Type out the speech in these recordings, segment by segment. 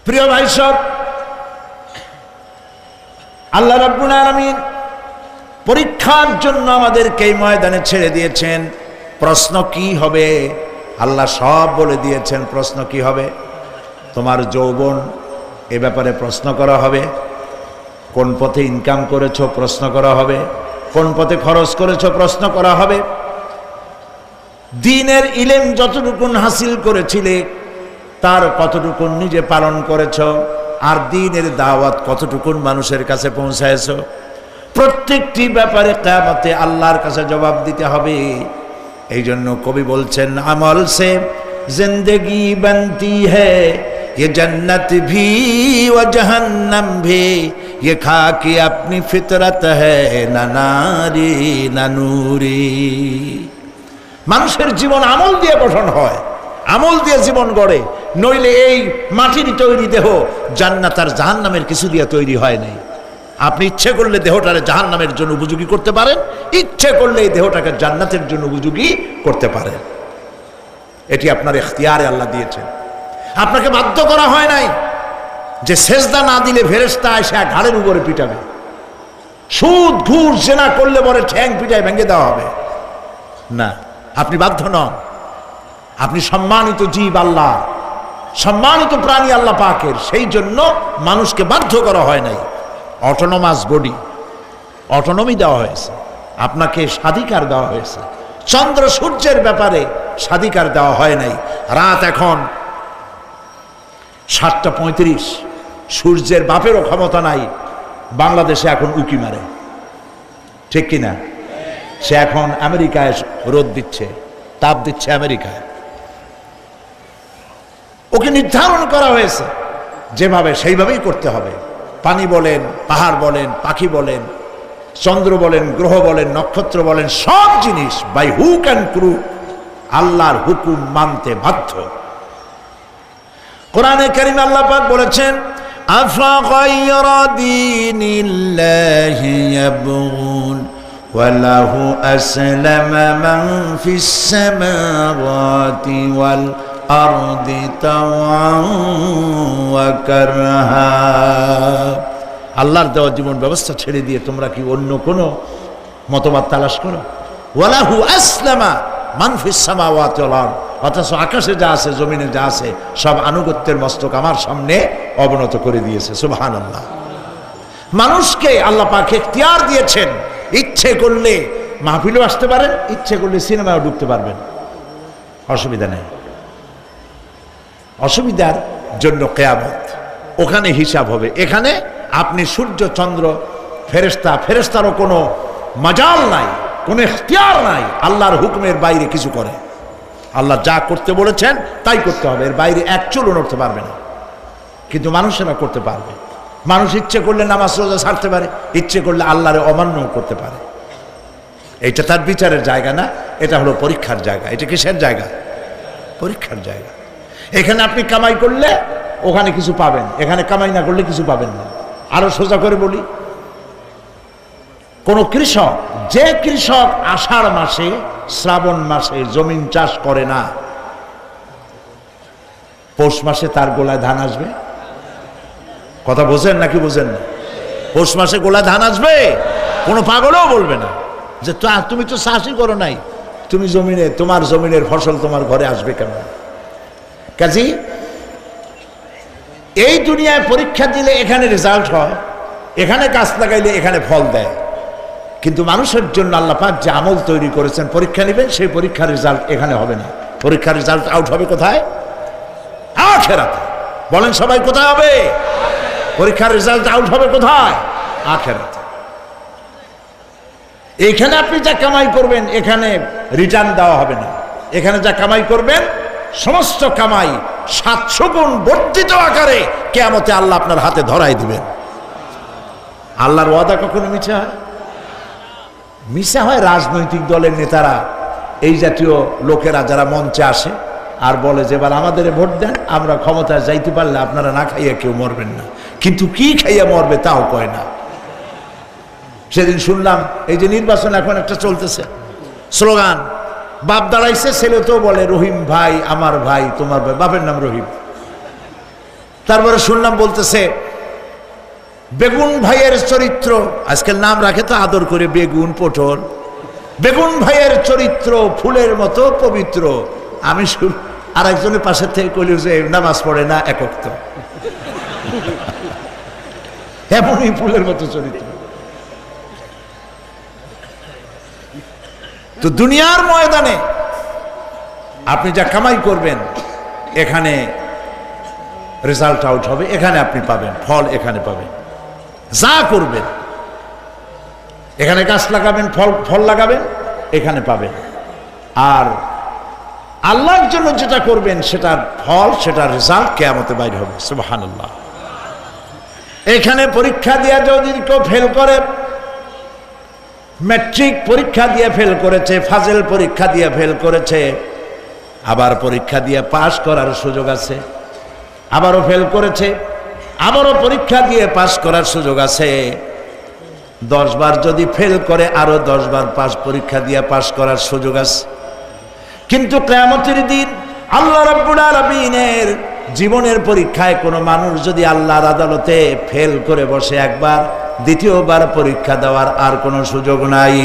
প্রিয় ভাই সব, আল্লাহ রাব্বুল আলামিন পরীক্ষার জন্য আমাদেরকে এই ময়দানে ছেড়ে দিয়েছেন। প্রশ্ন কি হবে আল্লাহ সব বলে দিয়েছেন। প্রশ্ন কি হবে? তোমার যৌবন, এ ব্যাপারে প্রশ্ন করা হবে। কোন পথে ইনকাম করেছো প্রশ্ন করা হবে। কোন পথে খরচ করেছো প্রশ্ন করা হবে। দ্বীনের ইলম যতটুকুন হাসিল করেছিলে তার কতটুকুন নিজে পালন করেছো, আর দ্বীনের দাওয়াত কতটুকুন মানুষের কাছে পৌঁছায়ছো, প্রত্যেকটি ব্যাপারে কিয়ামতে আল্লাহর কাছে জবাব দিতে হবে। এই জন্য কবি বলছেন, আমল সে জিন্দেগি बनती है ये जन्नत भी व जहन्नम भी ये खाकी अपनी फितरत है ना नारी ना नूरी। মানুষের জীবন আমল দিয়ে গঠন হয়, আমল দিয়ে জীবন গড়ে, নইলে এই মাটির তৈরি দেহ জান্নাত আর জাহান্নামের কিছু দিয়ে তৈরি হয় নাই। আপনি ইচ্ছে করলে দেহটারে জাহান্নামের জন্য উপযোগী করতে পারেন, ইচ্ছে করলে এই দেহটাকে জান্নাতের জন্য উপযোগী করতে পারেন। এটি আপনার ইখতিয়ারে আল্লাহ দিয়েছেন, আপনাকে বাধ্য করা হয় নাই যে সেজদা না দিলে ফেরেশতা এসে ঘাড়ের উপরে পিটাবে, সুদ ঘুষ জেনা করলে পরে ঠ্যাং পিটায় ভেঙে দেওয়া হবে না। আপনি বাধ্য নন, আপনি সম্মানিত জীব আল্লাহ, সম্মানিত প্রাণী আল্লাহ পাকের, সেই জন্য মানুষকে বাধ্য করা হয় নাই। অটোনোমাস বডি, অটোনমি দেওয়া হয়েছে, আপনাকে স্বাধিকার দেওয়া হয়েছে। চন্দ্র সূর্যের ব্যাপারে স্বাধিকার দেওয়া হয় নাই। রাত এখন 7:35, সূর্যের বাপেরও ক্ষমতা নাই বাংলাদেশে এখন উকি মারে, ঠিক কিনা? সে এখন আমেরিকায় রোদ দিচ্ছে, তাপ দিচ্ছে আমেরিকায়। ওকে নির্ধারণ করা হয়েছে যেভাবে, সেইভাবেই করতে হবে। পানি বলেন, পাহাড় বলেন, পাখি বলেন, চন্দ্র বলেন, গ্রহ বলেন, নক্ষত্র বলেন, সব জিনিস বাই হুক অ্যান্ড ক্রুক আল্লাহর হুকুম মানতে বাধ্য। কোরআনে কারীমে আল্লাহ পাক বলেছেন, আফা গায়রা দীনিল্লাহি ইয়াবগুন ওয়া লাহু আসলামা মান ফিস সামাওয়াতি ওয়াল আরদি তাওআন ওয়া কারহা। আল্লাহর দেওয়া জীবন ব্যবস্থা ছেড়ে দিয়ে তোমরা কি অন্য কোনো মতবাদ তালাশ করো? ওয়ালাহু আসলামা মান ফিস সামাওয়াতি ওয়াল আরদ, অথচ আকাশে যা আছে, জমিনে যা আছে, সব আনুগত্যের মস্তক আমার সামনে অবনত করে দিয়েছে। সুবহানাল্লাহ। মানুষকে আল্লাহ পাক ইখতিয়ার দিয়েছেন, ইচ্ছে করলে মাহফিলেও আসতে পারেন, ইচ্ছে করলে সিনেমাও ঢুকতে পারবেন, অসুবিধা নেই। অসুবিধার জন্য কিয়ামত, ওখানে হিসাব হবে। এখানে আপনি সূর্য চন্দ্র ফেরেশতা, ফেরেশতারও কোনো মাজাল নাই, কোনো ইখতিয়ার নাই আল্লাহর হুকুমের বাইরে কিছু করে। আল্লাহ যা করতে বলেছেন তাই করতে হবে, এর বাইরে এক চুলও নড়তে পারবে না। কিন্তু মানুষেরা করতে পারবে। মানুষ ইচ্ছে করলে নামাজ রোজা ছাড়তে পারে, ইচ্ছে করলে আল্লাহরে অমান্য করতে পারে। এইটা তার বিচারের জায়গা না, এটা হলো পরীক্ষার জায়গা। এটা কিসের জায়গা? পরীক্ষার জায়গা। এখানে আপনি কামাই করলে ওখানে কিছু পাবেন, এখানে কামাই না করলে কিছু পাবেন না। আরো সোজা করে বলি, কোন কৃষক, যে কৃষক আষাঢ় মাসে শ্রাবণ মাসে জমিন চাষ করে না, পৌষ মাসে তার গোলায় ধান আসবে? কথা বোঝেন নাকি বোঝেন না? পৌষ মাসে গোলায় ধান আসবে? কোনো পাগলও বলবে না যে তুমি তো চাষই করো নাই, তুমি জমিনে, তোমার জমিনের ফসল তোমার ঘরে আসবে কেন? কাজী এই দুনিয়ায় পরীক্ষা দিলে এখানে রেজাল্ট হয়, এখানে গাছ লাগাইলে এখানে ফল দেয়। কিন্তু মানুষের জন্য আল্লাহ পাক যে আমল তৈরি করেছেন, পরীক্ষা নেবেন, সেই পরীক্ষার রেজাল্ট এখানে হবে না। পরীক্ষার রেজাল্ট আউট হবে কোথায়? আখিরাতে। বলেন সবাই, কোথায় হবে? পরীক্ষার রেজাল্ট আউট হবে কোথায়? আখিরাতে। এখানে আপনি যা কামাই করবেন এখানে রিটার্ন দেওয়া হবে না। এখানে যা কামাই করবেন সমস্ত কামাই 700 গুণ বর্ধিত আকারে কিয়ামতে আল্লাহ আপনার হাতে ধরাই দিবেন। আল্লাহর ওয়াদা কখনো মিথ্যা হয়? মিথ্যা হয় রাজনৈতিক দলের নেতারা, এই জাতীয় লোকেরা যারা মঞ্চে আসে আর বলে যে এবার আমাদের ভোট দেন, আমরা ক্ষমতায় যাইতে পারলে আপনারা না খাইয়া কেউ মরবেন না। কিন্তু কি খাইয়া মরবে তাও কয় না। সেদিন শুনলাম এই যে নির্বাচন এখন একটা চলতেছে, স্লোগান, বাপ দাঁড়াইছে, ছেলে তো বলে রহিম ভাই আমার ভাই, তোমার ভাই, বাপের নাম রহিম। তারপরে শুনলাম বলতেছে বেগুন ভাইয়ের চরিত্র, আজকাল নাম রাখে তো আদর করে বেগুন পটল, বেগুন ভাইয়ের চরিত্র ফুলের মতো পবিত্র। আমি আর একজনের পাশের থেকে কইল যে নামাজ পড়ে না একক, তো এমনই ফুলের মতো চরিত্র। তো দুনিয়ার ময়দানে আপনি যা কামাই করবেন এখানে রেজাল্ট আউট হবে, এখানে আপনি পাবেন ফল, এখানে পাবেন। যা করবেন এখানে গাছ লাগাবেন, ফল লাগাবেন, এখানে পাবেন। আর আল্লাহর জন্য যেটা করবেন সেটার ফল, সেটার রেজাল্ট কিয়ামতে বাইর হবে। সুবহানাল্লাহ। এখানে পরীক্ষা দিয়ে যদি কেউ ফেল করে, ম্যাট্রিক পরীক্ষা দিয়ে ফেল করেছে, ফাজেল পরীক্ষা দিয়ে ফেল করেছে, আবার পরীক্ষা দিয়ে পাশ করার সুযোগ আছে, আবারও ফেল করেছে, আবারও পরীক্ষা দিয়ে পাশ করার সুযোগ আছে। 10 বার যদি ফেল করে আরো 10 বার পরীক্ষা দিয়ে পাশ করার সুযোগ আছে। কিন্তু কিয়ামতের দিন আল্লাহ রাব্বুল আলামিনের জীবনের পরীক্ষায় কোনো মানুষ যদি আল্লাহর আদালতে ফেল করে বসে একবার, দ্বিতীয়বার পরীক্ষা দেওয়ার আর কোনো সুযোগ নাই।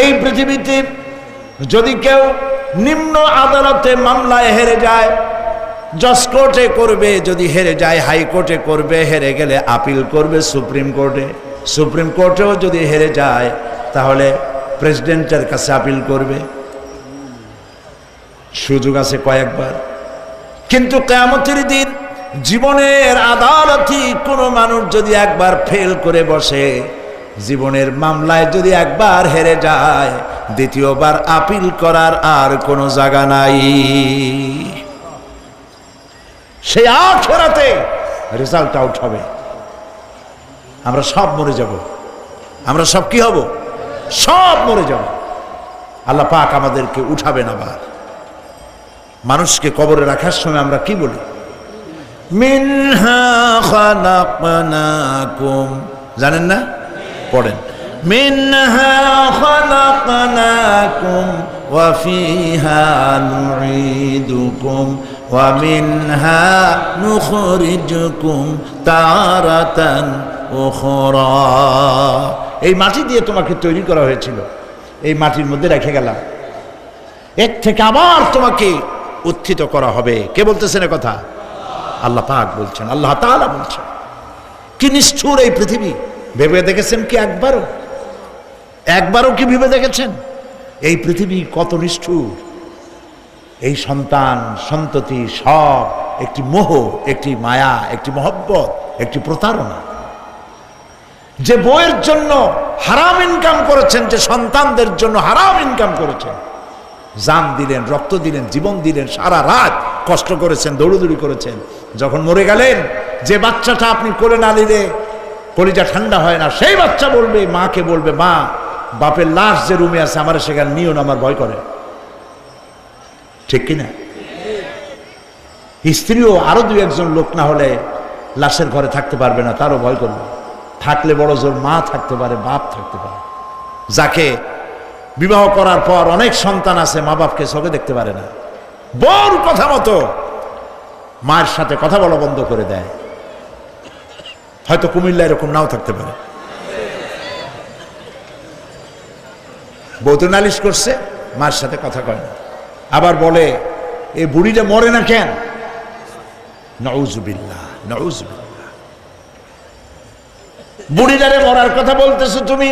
এই পৃথিবীতে যদি কেউ নিম্ন আদালতে মামলায় হেরে যায়, জজ কোর্টে করবে, যদি হেরে যায় হাইকোর্টে করবে, হেরে গেলে আপিল করবে সুপ্রিম কোর্টে, সুপ্রিম কোর্টেও যদি হেরে যায় তাহলে প্রেসিডেন্টের কাছে আপিল করবে। সুযোগ আছে কয়েকবার। কিন্তু কিয়ামতের দিন জীবনের আদালতে কোনো মানুষ যদি একবার ফেল করে বসে, জীবনের মামলায় যদি একবার হেরে যায়, দ্বিতীয়বার আপিল করার আর কোনো জায়গা নাই। সেই আখিরাতে রেজাল্ট আউট হবে। আমরা সব মরে যাব, আমরা সব কি হব? সব মরে যাব। আল্লাহ পাক আমাদেরকে উঠাবেন আবার। মানুষকে কবরে রাখার সময় আমরা কি বলি? মিনহা খালাকনাকুম, জানেন না? পড়েন, মিনহা খালাকনাকুম ওয়া ফিহা নুঈদুকুম ওয়া মিনহা নুখরিজুকুম তারাতান উখরা। এই মাটি দিয়ে তোমাকে তৈরি করা হয়েছিল, এই মাটির মধ্যে রেখে গেলাম, এর থেকে আবার তোমাকে উত্থিত করা হবে। কে বলতেছেন কথা? আল্লাহ পাক বলছেন, আল্লাহ তাআলা বলছেন। কি নিষ্ঠুর এই পৃথিবী! ভেবে দেখেছেন কি একবারও কি ভেবে দেখেছেন এই পৃথিবী কত নিষ্ঠুর? এই সন্তান সন্ততি সব একটি মোহ, একটি মায়া, একটি মহব্বত, একটি প্রতারণা। যে বইয়ের জন্য হারাম ইনকাম করেছেন, যে সন্তানদের জন্য হারাম ইনকাম করেছেন, জান দিলেন, রক্ত দিলেন, জীবন দিলেন, সারা রাত কষ্ট করেছেন, দৌড়দৌড়ি করেছেন, যখন মরে গেলেন, যে বাচ্চাটা আপনি কোলে না নিলে কলিজা ঠান্ডা হয় না, সেই বাচ্চা বলবে, মাকে বলবে, মা বাপের লাশ যে রুমে আছে আমার সেখানে নিও না, আমার ভয় করে। ঠিক কিনা? স্ত্রীও আরো 2-1 লোক না হলে লাশের ঘরে থাকতে পারবে না, তারও ভয় করবে। থাকলে বড় জোর মা থাকতে পারে, বাপ থাকতে পারে। যাকে বিবাহ করার পর অনেক সন্তান আছে, মা বাপকে চোখে দেখতে পারে না, বউর কথা মতো মায়ের সাথে কথা বলা বন্ধ করে দেয়। হয়তো কুমিল্লা এরকম নাও থাকতে পারে। বউ তো নালিশ করছে, মার সাথে কথা কয় না, আবার বলে এই বুড়িটা মরে না কেন? নাউযুবিল্লাহ, নাউযুবিল্লাহ। বুড়িটারে মরার কথা বলতেছো তুমি।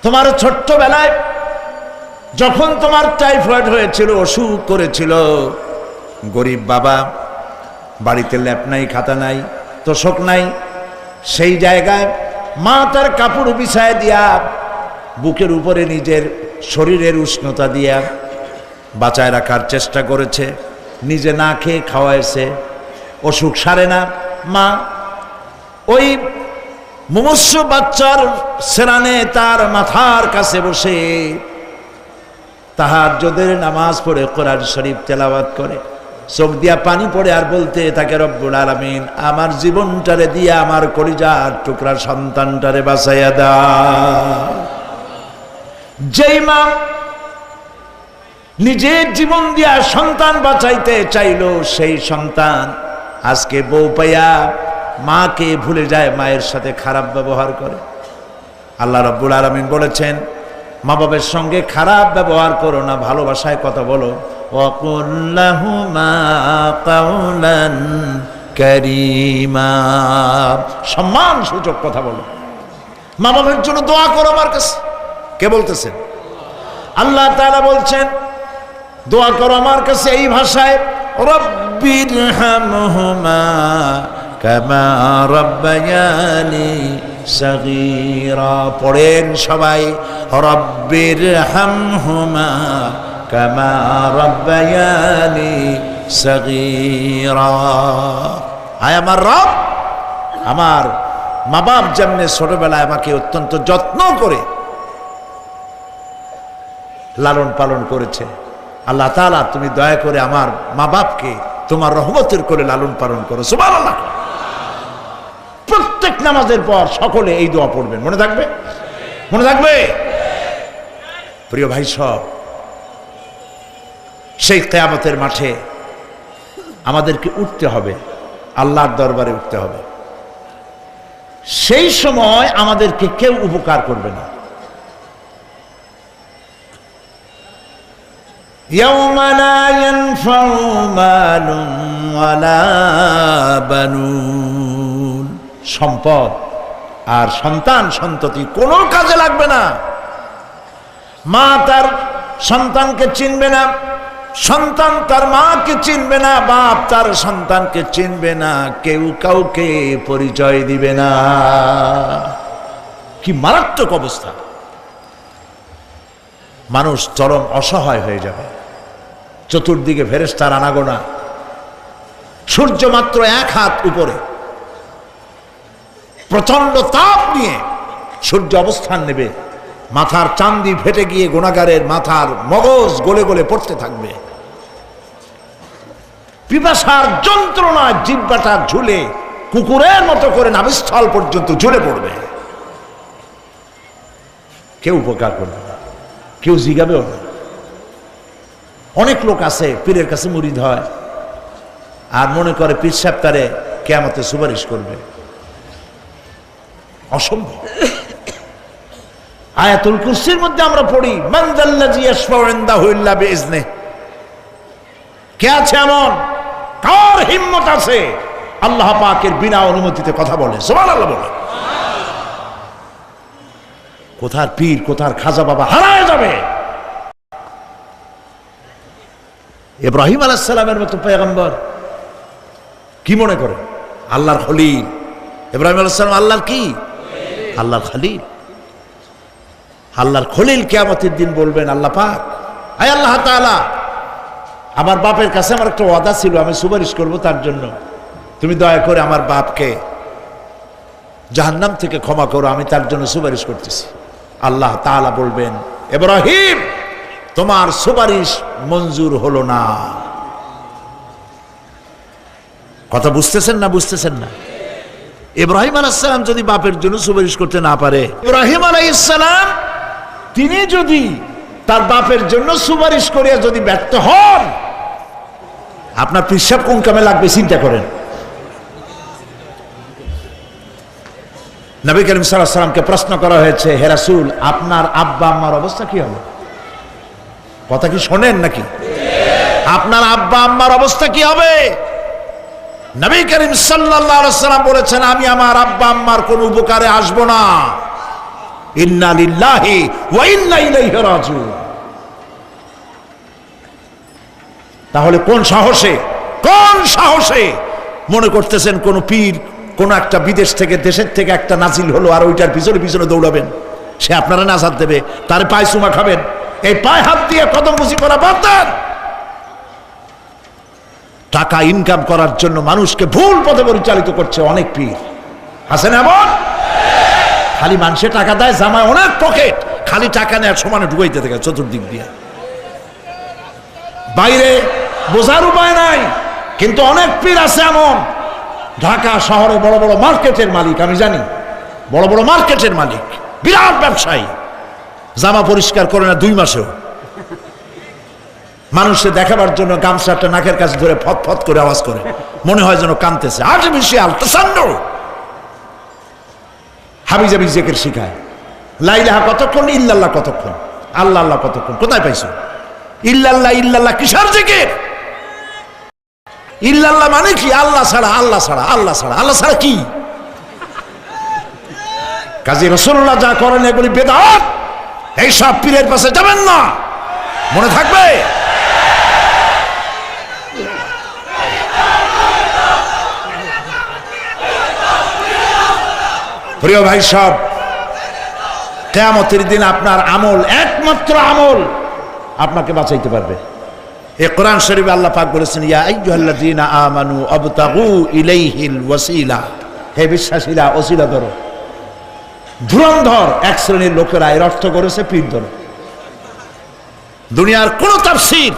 তোমার ছোট্টবেলায় যখন তোমার টাইফয়েড হয়েছিল, অসুখ করেছিল, গরিব বাবা, বাড়িতে ল্যাপ নাই, খাতা নাই, তোষক নাই, সেই জায়গায় মা তার কাপড় বিছায় দিয়া বুকের উপরে নিজের শরীরের উষ্ণতা দিয়া বাঁচায় রাখার চেষ্টা করেছে, নিজে না খেয়ে খাওয়াইছে, অসুখ সারে না। মা ওই মুমূর্ষ বাচ্চার সেরানে তার মাথার কাছে বসে তাহাজ্জুদের নামাজ পড়ে কোরআন শরীফ তেলাওয়াত করে, চোখ দিয়া পানি পড়ে, আর বলতে থাকে, রব্বুল আলামিন আমার জীবনটারে দিয়া আমার কলিজার টুকরা সন্তানটারে বাঁচাইয়া দাও। যেই মা নিজের জীবন দিয়া সন্তান বাঁচাইতে চাইলো, সেই সন্তান আজকে বউ পাইয়া মাকে ভুলে যায়, মায়ের সাথে খারাপ ব্যবহার করে। আল্লাহ রাব্বুল আলামিন বলেছেন, মা বাবার সঙ্গে খারাপ ব্যবহার করো না, ভালোবাসায় কথা বলো। ওয়াকুল লাহুমা কাওলান কারীমা, সম্মান সূচক কথা বলো। মা বাবার জন্য দোয়া করো আমার কাছে। কে বলতেছেন? আল্লাহ তাআলা বলছেন দোয়া করো আমার কাছে এই ভাষায়, রব্বিরহামহুমা কামা রাব্বায়ানি সাগীরা। পড়েন সবাই, রব্বিরহামহুমা কামা রাব্বায়ানি সাগীরা। আয় আমার রব, আমার মা বাপ যেমনে ছোটবেলায় আমাকে অত্যন্ত যত্ন করে লালন পালন করেছে, আল্লাহ তাআলা তুমি দয়া করে আমার মা বাপকে তোমার রহমতের করে লালন পালন করো। সুবহানাল্লাহ। প্রত্যেক নামাজের পর সকলে এই দোয়া পড়বেন, মনে থাকবে? মনে থাকবে? প্রিয় ভাই সব, সেই কিয়ামতের মাঠে আমাদেরকে উঠতে হবে, আল্লাহর দরবারে উঠতে হবে। সেই সময় আমাদেরকে কেউ উপকার করবে না। ইয়াউমা লা ইয়ানফাউ মালুন ওয়ালা বানুন, সম্পদ আর সন্তান সন্ততি কোনো কাজে লাগবে না। মা তার সন্তানকে চিনবে না, সন্তান তার মাকে চিনবে না, বাপ তার সন্তানকে চিনবে না, কেউ কাউকে পরিচয় দিবে না। কি মারাত্মক অবস্থা! মানুষ চরম অসহায় হয়ে যাবে। চতুর্দিকে ফেরেশতার আনাগোনা, সূর্য মাত্র 1 হাত উপরে, প্রচন্ড তাপ নিয়ে সূর্য অবস্থান নেবে, মাথার চান্দি ফেটে গিয়ে গুনাহগারের মাথার মগজ গলে গলে পড়তে থাকবে। পিপাসার যন্ত্রণায় জিহ্বাটা ঝুলে কুকুরের মতো করে নাভিস্থল পর্যন্ত ঝুলে পড়বে। কেউ উপকার করবে না, কেউ জিগাবেও না। অনেক লোক আছে পীরের কাছে মুরিদ হয় আর মনে করে পীর সাহেব তারে কিয়ামতে সুপারিশ করবে। অসম্ভব। আয়াতুল কুরসির মধ্যে আমরা পড়ি, মান যাল্লাযী ইয়াশফাউ ইনদাহু ইল্লা বিইজনিহি। কে আছে এমন, কার হিম্মত আছে আল্লাহ পাকের বিনা অনুমতিতে কথা বলে? সুবহানাল্লাহ বলে। কোথার পীর, কোথার খাজা বাবা হারায় যাবে। ইব্রাহিম আলাইহিস সালামের মতো পয়গম্বর কি মনে করে? আল্লাহর খলিল। ইব্রাহিম আলাইহিস সালাম আল্লাহর কি? আল্লাহর খলিল। আল্লাহর খলিল কিয়ামতের দিন বলবেন, আল্লাহ পাক, আয় আল্লাহ তাআলা, আমার বাপের কাছে আমার একটা ওয়াদা ছিল, আমি সুপারিশ করব তার জন্য, তুমি দয়া করে আমার বাপকে জাহান্নাম থেকে ক্ষমা করো, আমি তার জন্য সুপারিশ করতেছি। আল্লাহ তাআলা বলবেন, ইব্রাহিম, তোমার সুপারিশ মঞ্জুর হলো না। কথা বুঝতেছেন না? বুঝতেছেন না? ইব্রাহিম আলাইহিস সালাম যদি বাপের জন্য সুপারিশ করতে না পারে, ইব্রাহিম আলাইহিস সালাম তিনি যদি তার বাপের জন্য সুপারিশ করিয়া যদি ব্যর্থ হন, আপনার পিসাব কোন কামে লাগবে চিন্তা করেন। নবী করিম সাল্লাল্লাহু আলাইহি ওয়াসাল্লামকে প্রশ্ন করা হয়েছে, হে রাসূল, আপনার আব্বা আম্মার অবস্থা কি হবে? কথা কি শোনেন নাকি? আপনার আব্বা আম্মার অবস্থা কি হবে? নবী করিম সাল্লাল্লাহু আলাইহি ওয়াসাল্লাম বলেছেন, আমি আমার আব্বা আম্মার কোন উপকারে আসব না। ইন্না লিল্লাহি ওয়া ইন্না ইলাইহি রাজিউন। তাহলে কোন সাহসে মনে করতেছেন কোন পীর কোন একটা বিদেশ থেকে, দেশের থেকে একটা নাজিল হলো আর ওইটার পিছনে পিছনে দৌড়াবেন, সে আপনারা নাজাত দেবে, তার পায়ে চুমা খাবেন? এই পায়ে হাত দিয়ে কদমবুজি করা বাদ দেন। টাকা ইনকাম করার জন্য মানুষকে ভুল পথে পরিচালিত করছে অনেক পীর। আছে না এমন? খালি মানুষে টাকা দেয়, জামায় অনেক পকেট, খালি টাকা নেওয়ার সমানে ঢুকাইতে থাকে চতুর্দিক দিয়ে। বাইরে বোঝার উপায় নাই, কিন্তু অনেক পীর আছে এমন, ঢাকা শহরে বড় বড় মার্কেটের মালিক, আমি জানি, বড় বড় মার্কেটের মালিক, বিরাট ব্যবসায়ী, জামা পরিষ্কার করে না 2 মাসেও। মানুষে দেখাবার জন্য গামছাটা নাকের কাছে ধরে ফত ফত করে আওয়াজ করে, মনে হয় যেন কাঁদতেছে। আর্টিফিশিয়াল তাসান্ন। হাবিজাবি জিকির শিখায়, লা ইলাহা কতক্ষণ, ইল্লাল্লাহ কতক্ষণ, আল্লাহ আল্লাহ কতক্ষণ। কোথায় পাইছো ইল্লাল্লাহ? ইল্লাল্লাহ কিসের জিকির? ইল্লাল্লাহ মানে কি? আল্লাহ ছাড়া, আল্লাহ ছাড়া, আল্লাহ ছাড়া। আল্লাহ ছাড়া কি? কাজী রাসূলুল্লাহ যা করেন এগুলি বেদাত। এই সব পীরের পাশে যাবেন না, মনে থাকবে। প্রিয় ভাই সব, কিয়ামতের দিন আপনার আমল, একমাত্র আমল আপনাকে বাঁচাইতে পারবে। এই কোরআন শরীফে আল্লাহ পাক বলেছেন, ইয়া আইয়ুহাল্লাযীনা আমানু আবতাগু ইলাইহিল ওয়াসিলা। হে বিশ্বাসীরা, ওসিলা ধরো। ধুরন্ধর এক শ্রেণীর লোকেরা এর অর্থ করেছে পীর ধরো। দুনিয়ার কোন তাফসীর,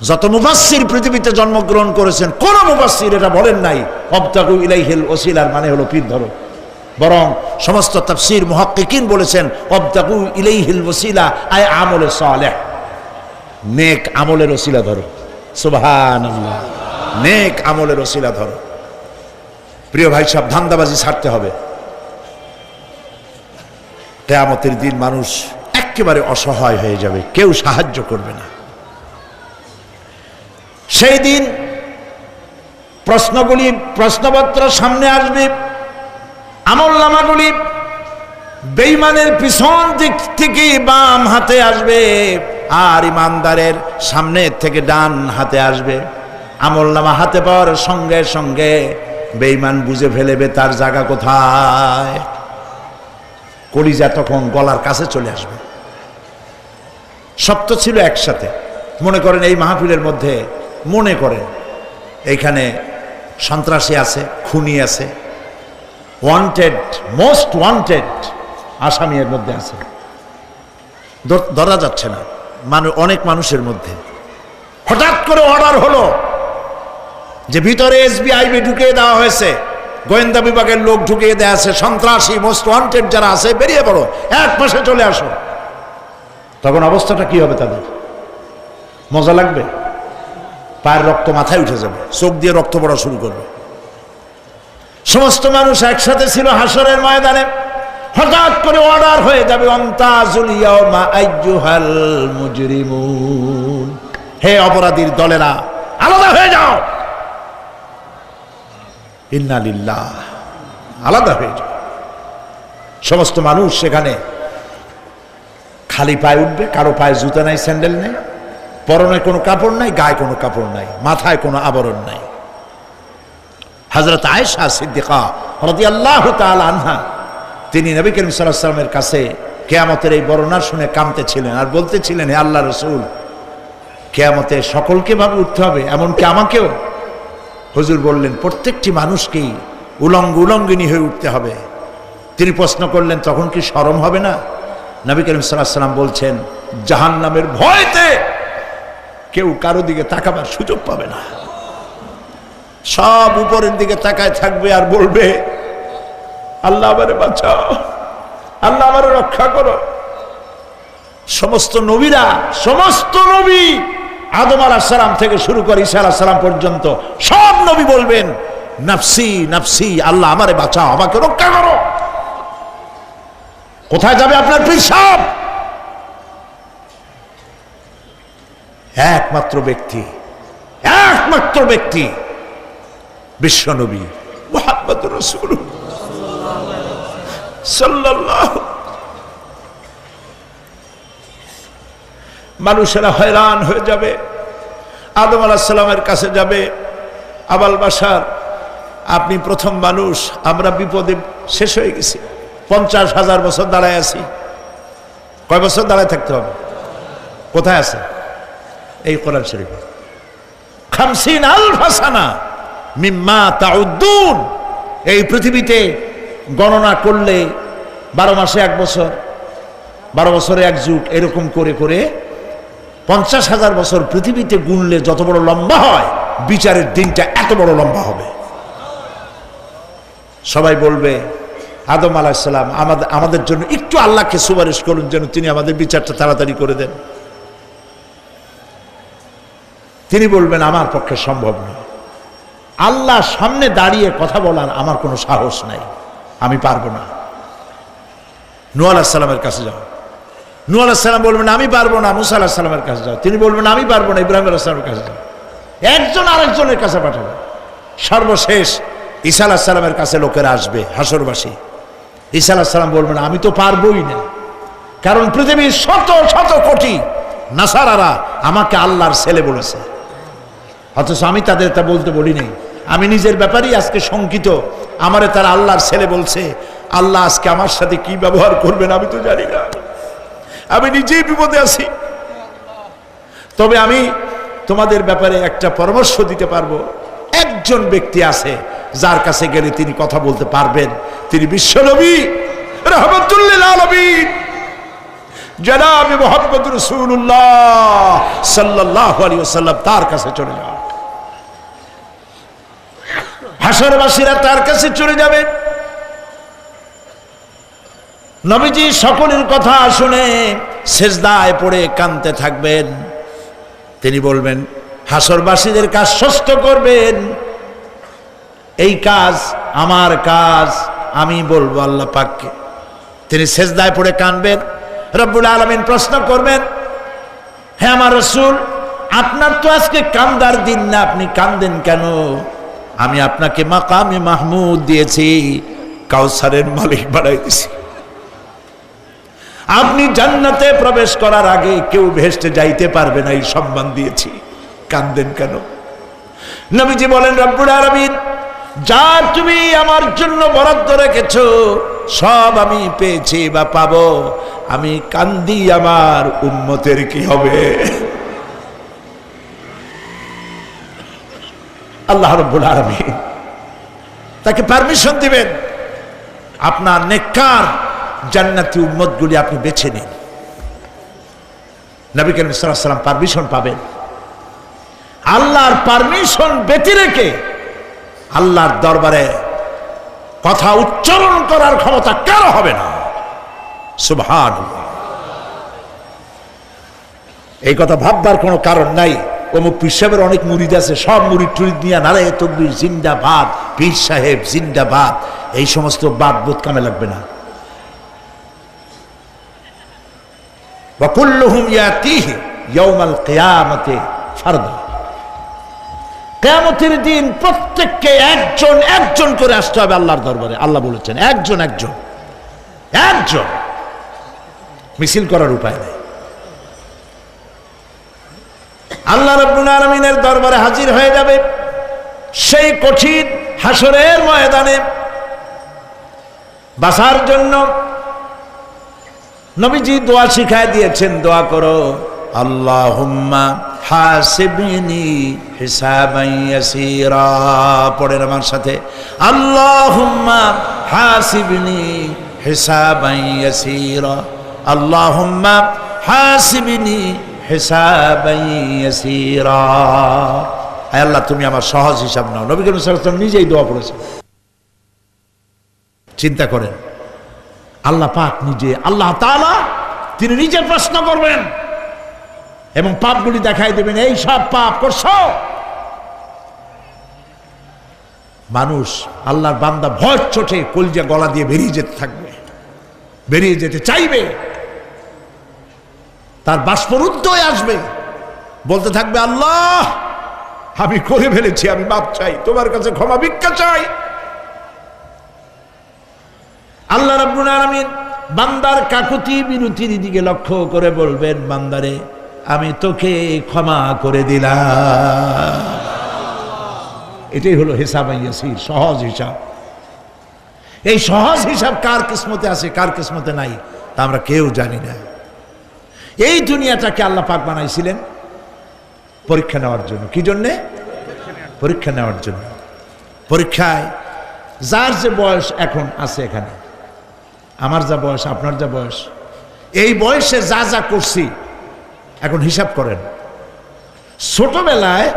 যত মুফাসসির পৃথিবীতে জন্মগ্রহণ করেছেন, কোন মুফাসসির এটা বলেন নাই আবতাগু ইলাইহিল ওসিলার মানে হলো পীর ধরো। বরং সমস্ত তাফসীর মুহাক্কিকিন বলেছেন আবতাগু ইলাইহিল ওসিলা আয় আমলে সালেহ, নেক আমলের ওসিলা ধরো। সুবহানাল্লাহ, নেক আমলের ওসিলা ধরো। প্রিয় ভাই সব, ধান্দাবাজি ছাড়তে হবে। কিয়ামতের দিন মানুষ একেবারে অসহায় হয়ে যাবে, কেউ সাহায্য করবে না। সেই দিন প্রশ্নগুলি, প্রশ্নপত্র সামনে আসবে, আমলনামাগুলি বেঈমানের পিছন দিক থেকে বাম হাতে আসবে, আর ইমানদারের সামনে থেকে ডান হাতে আসবে। আমলনামা হাতে পাওয়ার সঙ্গে সঙ্গে বেঈমান বুঝে ফেলবে তার জায়গা কোথায়। কলিজা তখন গলার কাছে চলে আসবে। সব তো ছিল একসাথে। মনে করেন এই মাহফিলের মধ্যে, মনে করেন এইখানে সন্ত্রাসী আছে, খুনি আছে, ওয়ান্টেড, মোস্ট ওয়ান্টেড আসামি এর মধ্যে আছে, ধরা যাচ্ছে না। অনেক মানুষের মধ্যে হঠাৎ করে অর্ডার হলো যে ভিতরে এসবিআইবি ঢুকিয়ে দেওয়া হয়েছে, গোয়েন্দা বিভাগের লোক ঢুকিয়ে দেওয়া আছে, সন্ত্রাসী মোস্ট ওয়ান্টেড যারা আছে বেরিয়ে পড়ো, এক পাশে চলে আসো। তখন অবস্থাটা কি হবে তাদের? মজা লাগবে? পায়ের রক্ত মাথায় উঠে যাবে, চোখ দিয়ে রক্ত পড়া শুরু করবে। সমস্ত মানুষ একসাথে ছিল হাসরের ময়দানে, হঠাৎ করে অর্ডার হয়ে যাবে, অন্তাজুল ইয়াউমা আইয়ুহাল মুজরিমুন, হে অপরাধীর দলেরা আলাদা হয়ে যাও। ইন্না লিল্লাহ, আলাদা হয়ে যাও। সমস্ত মানুষ সেখানে খালি পায়ে উঠবে, কারো পায়ে জুতা নাই, স্যান্ডেল নেই, পরনে কোনো কাপড় নাই, গায়ে কোনো কাপড় নাই, মাথায় কোনো আবরণ নাই। হযরত আয়েশা সিদ্দিকা রাদিয়াল্লাহু তাআলা আনহা, তিনি নবী করিম সাল্লাল্লাহু আলাইহি ওয়াসাল্লামের কাছে কিয়ামতের এই বর্ণনা শুনে কাঁদতেছিলেন আর বলতেছিলেন, হে আল্লাহ রাসূল, কিয়ামতে সকলকে ভাবে উঠতে হবে, এমনকি আমাকেও? হুজুর বললেন, প্রত্যেকটি মানুষকেই উলঙ্গিনী হয়ে উঠতে হবে। তিনি প্রশ্ন করলেন, তখন কি শরম হবে না? নবী করিম সাল্লাল্লাহু আলাইহি ওয়াসাল্লাম বলছেন, জাহান্নামের ভয়তে কেউ কারো দিকে তাকাবার সুযোগ পাবে না। সব উপরের দিকে তাকায় থাকবে আর বলবে, আল্লাহ আমারে বাঁচাও, আল্লাহ আমারে রক্ষা করো। সমস্ত নবীরা, সমস্ত নবী, আদম আলাইহিস সালাম থেকে শুরু করে ঈসা আলাইহিস সালাম পর্যন্ত সব নবী বলবেন, নাফসি নাফসি, আল্লাহ আমারে বাঁচাও, আমাকে রক্ষা করো। কোথায় যাবে আপনার পীর সাহেব? একমাত্র ব্যক্তি, একমাত্র ব্যক্তি বিশ্বনবী মুহাম্মদুর রাসূলুল্লাহ সাল্লাল্লাহু। মানুষেরা হয়রান হয়ে যাবে, আদম আলাইহিস সালামের কাছে যাবে, আবাল বাশার, আপনি প্রথম মানুষ, আমরা বিপদে শেষ হয়ে গেছি, 50,000 বছর দাঁড়ায় আছি। কয় বছর দাঁড়ায় থাকতে হবে? কোথায় আছে? এই কোরআন শরীফে 50,000 সানা মিম্মা তাউদ্দুন। এই পৃথিবীতে গণনা করলে 12 মাসে 1 বছর, 12 বছরে 1 যুগ, এরকম করে করে 50,000 বছর পৃথিবীতে গুনলে যত বড় লম্বা হয়, বিচারের দিনটা এত বড় লম্বা হবে। সবাই বলবে, আদম আলাইহিস সালাম আমাদের জন্য একটু আল্লাহকে সুপারিশ করুন যেন তিনি আমাদের বিচারটা তাড়াতাড়ি করে দেন। তিনি বলবেন আমার পক্ষে সম্ভব নয়, আল্লাহ সামনে দাঁড়িয়ে কথা বলার আমার কোনো সাহস নাই, আমি পারবো না। নূহ আলাইহিস সালামের কাছে যাও। নূহ আলাইহিস সালাম বলবেন আমি পারবো না। মুসা আলাইহিস সালামের কাছে যাও, তিনি বলবেন আমি পারবো না। ইব্রাহিম আলাইহিস সালামের কাছে যাও, একজন আরেকজনের কাছে পাঠাবে। সর্বশেষ ঈসা আলাইহিস সালামের কাছে লোকেরা আসবে, হাসরবাসী। ঈসা আলাইহিস সালাম বলবেন আমি তো পারবোই না, কারণ পৃথিবীর শত শত কোটি নাসারারা আমাকে আল্লাহর ছেলে বলেছে, অথচ আমি তাদের তা বলতে বলি নাই। আমি নিজের ব্যাপারেই আজকে শঙ্কিত, আমারে তারা আল্লাহর ছেলে বলছে। আল্লাহ আজকে আমার সাথে কি ব্যবহার করবেন আমি তো জানি না, আমি নিজেই বিপদে আছি। তবে আমি তোমাদের ব্যাপারে একটা পরামর্শ দিতে পারবো। একজন ব্যক্তি আছে যার কাছে গেলে তিনি কথা বলতে পারবেন, তিনি বিশ্বনবী রাহমাতুল লিল আলামিন জনাব মুহাম্মদ রাসূলুল্লাহ সাল্লাল্লাহু আলাইহি ওয়াসাল্লাম। তার কাছে চলে যাও, হাসরবাসীরা তার কাছে চলে যাবে। নবীজি সকলের কথা শুনে সেজদায় পড়ে কাঁদতে থাকবেন। তিনি বলবেন হাসরবাসীদের কাজ সুস্থ করবেন, এই কাজ আমার কাজ, আমি বলবো আল্লাহ পাককে। তিনি সেজদায় পড়ে কাঁদবেন। রব্বুল আলামিন প্রশ্ন করবেন, হে আমার রাসূল, আপনার তো আজকে কান্দার দিন না, আপনি কাঁদেন কেন? আমি আপনাকে মাকামে মাহমুদ দিয়েছি, কাউসারের মালিক বানাই দিয়েছি। আপনি জান্নাতে প্রবেশ করার আগে কেউ বেহেশতে যাইতে পারবে না, এই সম্মান দিয়েছি, কাঁদেন কেন? নবীজি বলেন রব্বুল আলামিন যা তুমি আমার জন্য বরাদ্দ রেখেছো সব আমি পেয়েছি বা পাবো, আমি কান্দি আমার উম্মতের কি হবে? আল্লাহ রাব্বুল আলামিন তাকে পারমিশন দিবেন, আপনার নেককার জান্নাতি উম্মতগুলি আপনি বেছে নিন। নবী করিম সাল্লাল্লাহু আলাইহি ওয়াসাল্লাম পারমিশন পাবেন। আল্লাহর পারমিশন ব্যতি রেখে আল্লাহর দরবারে কথা উচ্চারণ করার ক্ষমতা কারো হবে না। সুবহানাল্লাহ। এই কথা ভাববার কোনো কারণ নাই। অমুক পীর সাহেবের অনেক মুরিদ আছে, সব মুরিদ টুরিদ নিয়ে নারায়ে তাকবীর জিন্দাবাদ, পীর সাহেব জিন্দাবাদ, এই সমস্ত বাদ বোধ কামে লাগবে না। ওয়া কুল্লুহুম ইয়াতিহি ইয়াউমাল কিয়ামাতি ফারদা। কিয়ামতের দিন প্রত্যেককে একজন একজন করে আসতে হবে আল্লাহর দরবারে। আল্লাহ বলেছেন একজন একজন একজন, মিছিল করার উপায় নেই। আল্লাহ রাব্বুল আলামিনের দরবারে হাজির হয়ে যাবে সেই কঠিন হাসরের ময়দানে বাঁচার জন্য। নবীজি দোয়া শিখায় দিয়েছেন, দোয়া করো আল্লাহুম্মা হাসিবনি হিসাবান ইয়াসীরা। পড়েন আমার সাথে, আল্লাহুম্মা হাসিবনি হিসাবান ইয়াসীরা, আল্লাহুম্মা হাসিবনি হিসাবান ইয়াসীরা। আয় আল্লাহ তুমি আমার সহজ হিসাব নাও। নবী করিম সাল্লাল্লাহু আলাইহি ওয়াসাল্লাম নিজেই দোয়া করেছেন। চিন্তা করেন, আল্লাহ পাক নিজে, আল্লাহ তাআলা তিনি নিজে প্রশ্ন করবেন এবং পাপগুলি দেখাই দেবেন, এই সব পাপ করছো। মানুষ আল্লাহর বান্দা ভয় চোটে কলজা গলা দিয়ে বেরিয়ে যেতে থাকবে, বেরিয়ে যেতে চাইবে, তার বাষ্পরুদ্ধ হয়ে আসবে, বলতে থাকবে আল্লাহ আমি করে ফেলেছি, আমি মাপ চাই, তোমার কাছে ক্ষমা ভিক্ষা চাই। আল্লাহ রাব্বুল আলামিন বান্দার কাকুতি বিরতির দিকে লক্ষ্য করে বলবেন, বান্দারে আমি তোকে ক্ষমা করে দিলাম। এটাই হলো হিসাব ইয়াসির, সহজ হিসাব। এই সহজ হিসাব কার কিসমতে আছে কার কিসমতে নাই তা আমরা কেউ জানি না। এই দুনিয়াটাকে আল্লাহ পাক বানাইছিলেন পরীক্ষা নেওয়ার জন্য। কি জন্যে? পরীক্ষা নেওয়ার জন্য। পরীক্ষায় যার যে বয়স এখন আছে, এখানে আমার যা বয়স, আপনার যা বয়স, এই বয়সে যা যা করছি এখন হিসাব করেন। ছোটবেলায়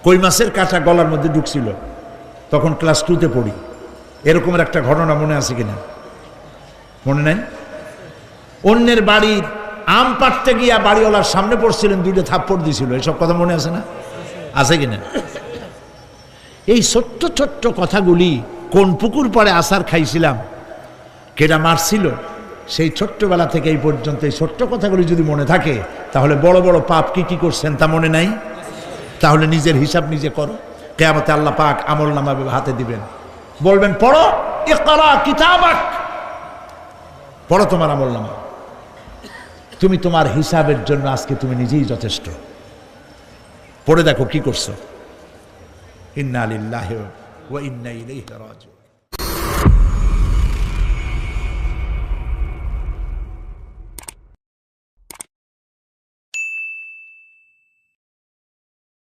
কই মাছের কাঁটা গলার মধ্যে ঢুকছিল, তখন ক্লাস 2তে পড়ি। এরকমের একটা ঘটনা মনে আছে কিনা? মনে নাই? অন্যের বাড়ির আম পাড়তে গিয়া বাড়িওয়ালার সামনে পড়ছিলেন, 2টা থাপ্পড় দিছিল। এসব কথা মনে আছে না? আছে কিনা? এই ছোট্ট ছোট্ট কথাগুলি, কোন পুকুর পাড়ে আসার খাইছিলাম, কেটা মারছিল, সেই ছোট্টবেলা থেকে এই পর্যন্ত এই ছোট্ট কথাগুলি যদি মনে থাকে, তাহলে বড় বড় পাপ কি কি করছেন তা মনে নাই? তাহলে নিজের হিসাব নিজে করো। কিয়ামতে আল্লাহ পাক আমলনামা হাতে দিবেন, বলবেন পড়ো, ইকরা কিতাবাক, পড়ো তোমার আমলনামা। তুমি তোমার হিসাবের জন্য আজকে তুমি নিজেই যথেষ্ট। পড়ে দেখো কি করছো। ইন্না লিল্লাহি ওয়া ইন্না ইলাইহি রাজিউন।